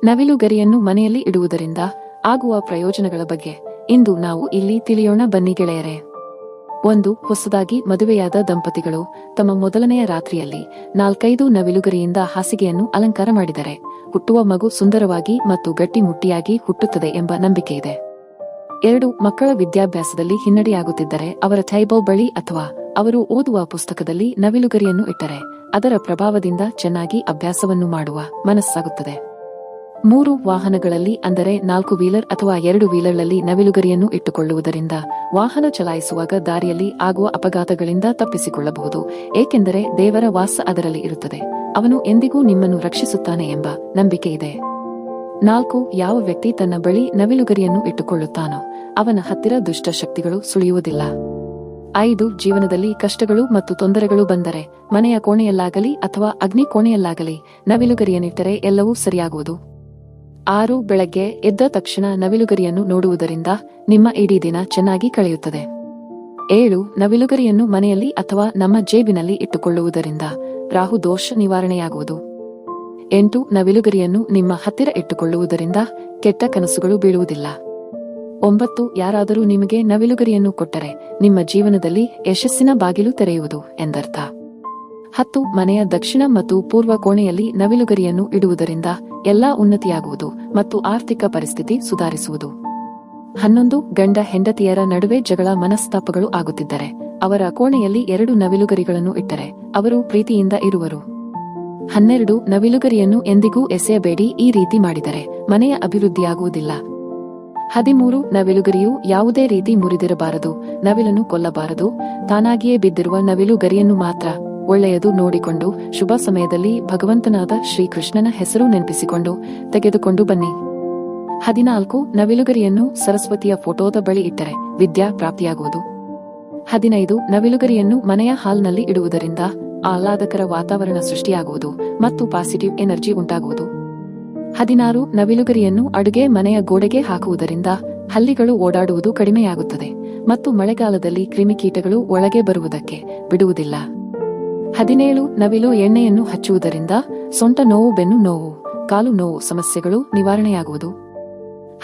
ನವಿಲುಗರಿಯನ್ನು ಮನೆಯಲ್ಲಿ ಇಡುವುದರಿಂದ ಆಗುವ ಪ್ರಯೋಜನಗಳ ಬಗ್ಗೆ ಇಂದು ನಾವು ಇಲ್ಲಿ ತಿಳಿಯೋಣ ಬನ್ನಿ ಗೆಳೆಯರೇ. 1. ಹೊಸದಾಗಿ ಮದುವೆಯಾದ ದಂಪತಿಗಳು ತಮ್ಮ ಮೊದಲನೆಯ ರಾತ್ರಿಯಲ್ಲಿ 4-5 ನವಿಲುಗರಿಯಿಂದ ಹಾಸಿಗೆಯನ್ನು ಅಲಂಕಾರ ಮಾಡಿದರೆ ಹುಟ್ಟುವ ಮಗು ಸುಂದರವಾಗಿ ಮತ್ತು ಗಟ್ಟಿಮುಟ್ಟಿಯಾಗಿ ಹುಟ್ಟುತ್ತದೆ ಎಂಬ ನಂಬಿಕೆಯಿದೆ. 2. ಮಕ್ಕಳ ವಿದ್ಯಾಭ್ಯಾಸದಲ್ಲಿ ಹಿನ್ನಡೆಯಾಗುತ್ತಿದ್ದರೆ ಅವರ ಟೇಬಲ್ ಬಳಿ ಅಥವಾ ಅವರು ಓದುವ ಪುಸ್ತಕದಲ್ಲಿ ನವಿಲುಗರಿಯನ್ನು ಇಟ್ಟರೆ ಅದರ ಪ್ರಭಾವದಿಂದ ಚೆನ್ನಾಗಿ ಅಭ್ಯಾಸವನ್ನು ಮಾಡುವ ಮನಸ್ಸಾಗುತ್ತದೆ. 3. ವಾಹನಗಳಲ್ಲಿ ಅಂದರೆ 4 ವೀಲರ್ ಅಥವಾ 2 ವೀಲರ್ಗಳಲ್ಲಿ ನವಿಲುಗರಿಯನ್ನು ಇಟ್ಟುಕೊಳ್ಳುವುದರಿಂದ ವಾಹನ ಚಲಾಯಿಸುವಾಗ ದಾರಿಯಲ್ಲಿ ಆಗುವ ಅಪಘಾತಗಳಿಂದ ತಪ್ಪಿಸಿಕೊಳ್ಳಬಹುದು, ಏಕೆಂದರೆ ದೇವರ ವಾಸ ಅದರಲ್ಲಿ ಇರುತ್ತದೆ, ಅವನು ಎಂದಿಗೂ ನಿಮ್ಮನ್ನು ರಕ್ಷಿಸುತ್ತಾನೆ ಎಂಬ ನಂಬಿಕೆಯಿದೆ. 4. ಯಾವ ವ್ಯಕ್ತಿ ತನ್ನ ಬಳಿ ನವಿಲುಗರಿಯನ್ನು ಇಟ್ಟುಕೊಳ್ಳುತ್ತಾನೋ ಅವನ ಹತ್ತಿರ ದುಷ್ಟ ಶಕ್ತಿಗಳು ಸುಳಿಯುವುದಿಲ್ಲ. 5. ಜೀವನದಲ್ಲಿ ಕಷ್ಟಗಳು ಮತ್ತು ತೊಂದರೆಗಳು ಬಂದರೆ ಮನೆಯ ಕೋಣೆಯಲ್ಲಾಗಲಿ ಅಥವಾ ಅಗ್ನಿ ಕೋಣೆಯಲ್ಲಾಗಲಿ ನವಿಲುಗರಿಯನ್ನಿಟ್ಟರೆ ಎಲ್ಲವೂ ಸರಿಯಾಗುವುದು. 6. ಬೆಳಗ್ಗೆ ಎದ್ದ ತಕ್ಷಣ ನವಿಲುಗರಿಯನ್ನು ನೋಡುವುದರಿಂದ ನಿಮ್ಮ ಇಡೀ ದಿನ ಚೆನ್ನಾಗಿ ಕಳೆಯುತ್ತದೆ. 7. ನವಿಲುಗರಿಯನ್ನು ಮನೆಯಲ್ಲಿ ಅಥವಾ ನಮ್ಮ ಜೇಬಿನಲ್ಲಿ ಇಟ್ಟುಕೊಳ್ಳುವುದರಿಂದ ರಾಹು ದೋಷ ನಿವಾರಣೆಯಾಗುವುದು. 8. ನವಿಲುಗರಿಯನ್ನು ನಿಮ್ಮ ಹತ್ತಿರ ಇಟ್ಟುಕೊಳ್ಳುವುದರಿಂದ ಕೆಟ್ಟ ಕನಸುಗಳು ಬೀಳುವುದಿಲ್ಲ. 9. ಯಾರಾದರೂ ನಿಮಗೆ ನವಿಲುಗರಿಯನ್ನು ಕೊಟ್ಟರೆ ನಿಮ್ಮ ಜೀವನದಲ್ಲಿ ಯಶಸ್ಸಿನ ಬಾಗಿಲು ತೆರೆಯುವುದು ಎಂದರ್ಥ. 10. ಮನೆಯ ದಕ್ಷಿಣ ಮತ್ತು ಪೂರ್ವ ಕೋಣೆಯಲ್ಲಿ ನವಿಲುಗರಿಯನ್ನು ಇಡುವುದರಿಂದ ಎಲ್ಲಾ ಉನ್ನತಿಯಾಗುವುದು ಮತ್ತು ಆರ್ಥಿಕ ಪರಿಸ್ಥಿತಿ ಸುಧಾರಿಸುವುದು. 11. ಗಂಡ ಹೆಂಡತಿಯರ ನಡುವೆ ಜಗಳ ಮನಸ್ತಾಪಗಳು ಆಗುತ್ತಿದ್ದರೆ ಅವರ ಕೋಣೆಯಲ್ಲಿ 2 ನವಿಲುಗರಿಗಳನ್ನು ಇಟ್ಟರೆ ಅವರು ಪ್ರೀತಿಯಿಂದ ಇರುವರು. 12. ನವಿಲುಗರಿಯನ್ನು ಎಂದಿಗೂ ಎಸೆಯಬೇಡಿ, ಈ ರೀತಿ ಮಾಡಿದರೆ ಮನೆಯ ಅಭಿವೃದ್ಧಿಯಾಗುವುದಿಲ್ಲ. 13. ನವಿಲುಗರಿಯು ಯಾವುದೇ ರೀತಿ ಮುರಿದಿರಬಾರದು, ನವಿಲನ್ನು ಕೊಲ್ಲಬಾರದು, ತಾನಾಗಿಯೇ ಬಿದ್ದಿರುವ ನವಿಲುಗರಿಯನ್ನು ಮಾತ್ರ ಒಳ್ಳೆಯದು ನೋಡಿಕೊಂಡು ಶುಭ ಸಮಯದಲ್ಲಿ ಭಗವಂತನಾದ ಶ್ರೀಕೃಷ್ಣನ ಹೆಸರು ನೆನಪಿಸಿಕೊಂಡು ತೆಗೆದುಕೊಂಡು ಬನ್ನಿ. 14. ನವಿಲುಗರಿಯನ್ನು ಸರಸ್ವತಿಯ ಫೋಟೋದ ಬಳಿ ಇಟ್ಟರೆ ವಿದ್ಯಾ ಪ್ರಾಪ್ತಿಯಾಗುವುದು. 15. ನವಿಲುಗರಿಯನ್ನು ಮನೆಯ ಹಾಲ್ನಲ್ಲಿ ಇಡುವುದರಿಂದ ಆಹ್ಲಾದಕರ ವಾತಾವರಣ ಸೃಷ್ಟಿಯಾಗುವುದು ಮತ್ತು ಪಾಸಿಟಿವ್ ಎನರ್ಜಿ ಉಂಟಾಗುವುದು. 16. ನವಿಲುಗರಿಯನ್ನು ಅಡುಗೆ ಮನೆಯ ಗೋಡೆಗೆ ಹಾಕುವುದರಿಂದ ಹಲ್ಲಿಗಳು ಓಡಾಡುವುದು ಕಡಿಮೆಯಾಗುತ್ತದೆ ಮತ್ತು ಮಳೆಗಾಲದಲ್ಲಿ ಕ್ರಿಮಿಕೀಟಗಳು ಒಳಗೆ ಬರುವುದಕ್ಕೆ ಬಿಡುವುದಿಲ್ಲ. 17. ನವಿಲು ಎಣ್ಣೆಯನ್ನು ಹಚ್ಚುವುದರಿಂದ ಸೊಂಟ ನೋವು, ಬೆನ್ನು ನೋವು, ಕಾಲು ನೋವು ಸಮಸ್ಯೆಗಳು ನಿವಾರಣೆಯಾಗುವುದು.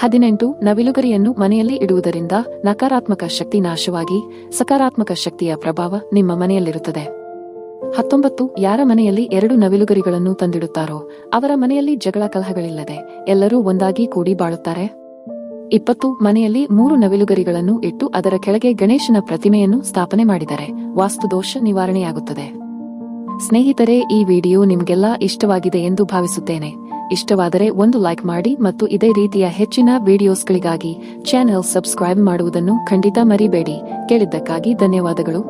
18. ನವಿಲುಗರಿಯನ್ನು ಮನೆಯಲ್ಲಿ ಇಡುವುದರಿಂದ ನಕಾರಾತ್ಮಕ ಶಕ್ತಿ ನಾಶವಾಗಿ ಸಕಾರಾತ್ಮಕ ಶಕ್ತಿಯ ಪ್ರಭಾವ ನಿಮ್ಮ ಮನೆಯಲ್ಲಿರುತ್ತದೆ. 19. ಯಾರ ಮನೆಯಲ್ಲಿ 2 ನವಿಲುಗರಿಗಳನ್ನು ತಂದಿಡುತ್ತಾರೋ ಅವರ ಮನೆಯಲ್ಲಿ ಜಗಳ ಕಲಹಗಳಿಲ್ಲದೆ ಎಲ್ಲರೂ ಒಂದಾಗಿ ಕೂಡಿ ಬಾಳುತ್ತಾರೆ. 20. ಮನೆಯಲ್ಲಿ 3 ನವಿಲುಗರಿಗಳನ್ನು ಇಟ್ಟು ಅದರ ಕೆಳಗೆ ಗಣೇಶನ ಪ್ರತಿಮೆಯನ್ನು ಸ್ಥಾಪನೆ ಮಾಡಿದರೆ ವಾಸ್ತುದೋಷ ನಿವಾರಣೆಯಾಗುತ್ತದೆ. ಸ್ನೇಹಿತರೆ, ಈ ವಿಡಿಯೋ ನಿಮಗೆಲ್ಲ ಇಷ್ಟವಾಗಿದೆ ಎಂದು ಭಾವಿಸುತ್ತೇನೆ. ಇಷ್ಟವಾದರೆ ಒಂದು ಲೈಕ್ ಮಾಡಿ ಮತ್ತು ಇದೇ ರೀತಿಯ ಹೆಚ್ಚಿನ ವಿಡಿಯೋಸ್ಗಳಿಗಾಗಿ ಚಾನೆಲ್ ಸಬ್ಸ್ಕ್ರೈಬ್ ಮಾಡುವುದನ್ನು ಖಂಡಿತ ಮರಿಬೇಡಿ. ಕೇಳಿದ್ದಕ್ಕಾಗಿ ಧನ್ಯವಾದಗಳು.